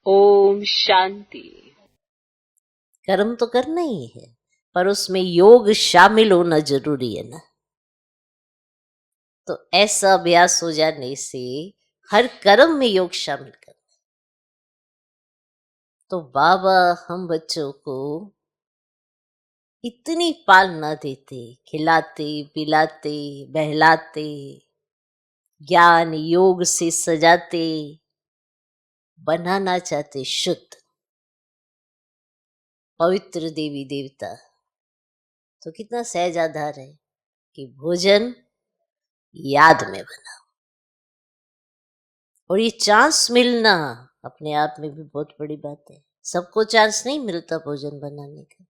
ओम शांति। कर्म तो करना ही है, पर उसमें योग शामिल होना जरूरी है ना। तो ऐसा अभ्यास हो जाने से हर कर्म में योग शामिल करना। तो बाबा हम बच्चों को इतनी पालना देते, खिलाते पिलाते बहलाते, ज्ञान योग से सजाते, बनाना चाहते शुद्ध पवित्र देवी देवता। तो कितना सहज आधार है कि भोजन याद में बना। और ये चांस मिलना अपने आप में भी बहुत बड़ी बात है। सबको चांस नहीं मिलता भोजन बनाने का।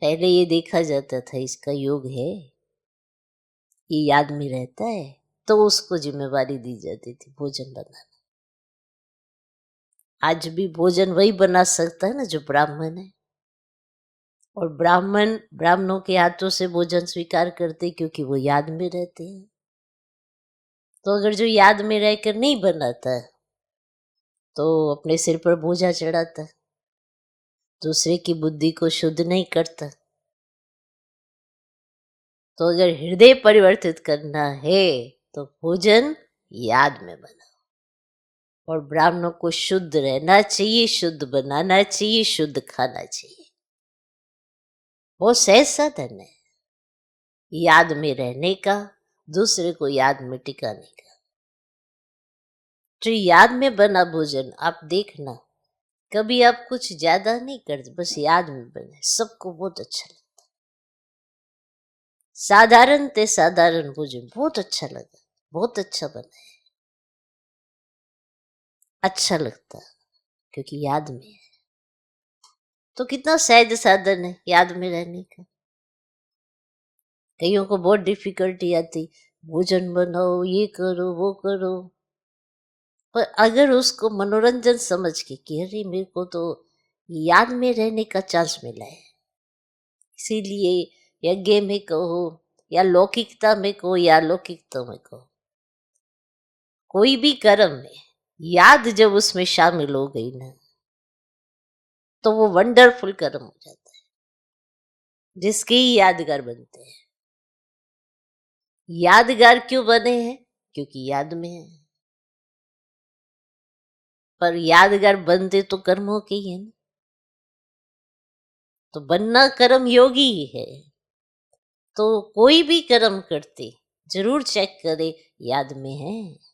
पहले ये देखा जाता था इसका योग है, ये याद में रहता है, तो उसको जिम्मेवारी दी जाती थी भोजन बनाना। आज भी भोजन वही बना सकता है ना जो ब्राह्मण है। और ब्राह्मणों के हाथों से भोजन स्वीकार करते क्योंकि वो याद में रहते हैं। तो अगर जो याद में रहकर नहीं बनाता तो अपने सिर पर बोझा चढ़ाता, दूसरे की बुद्धि को शुद्ध नहीं करता। तो अगर हृदय परिवर्तित करना है तो भोजन याद में बनाओ। और ब्राह्मणों को शुद्ध रहना चाहिए, शुद्ध बनाना चाहिए, शुद्ध खाना चाहिए। वो सहज साधन है याद में रहने का, दूसरे को याद में टिकाने का। जो याद में बना भोजन आप देखना, कभी आप कुछ ज्यादा नहीं करते, बस याद में बने, सबको बहुत अच्छा लगता। साधारण ते साधारण भोजन बहुत अच्छा लगा, बहुत अच्छा बना है, अच्छा लगता क्योंकि याद में है। तो कितना सहज साधन है याद में रहने का। कईयों को बहुत डिफिकल्टी आती, भोजन बनाओ, ये करो वो करो। पर अगर उसको मनोरंजन समझ के कि अरे मेरे को तो याद में रहने का चांस मिला है, इसीलिए यज्ञ में कहो या लौकिकता में कहो या अलौकिकता में कहो, कोई भी कर्म में याद जब उसमें शामिल हो गई ना तो वो वंडरफुल कर्म हो जाता है, जिसके ही यादगार बनते हैं। यादगार क्यों बने हैं? क्योंकि याद में है। पर यादगार बनते तो कर्मों के ही है ना। तो बनना कर्म योगी ही है। तो कोई भी कर्म करते जरूर चेक करे याद में है।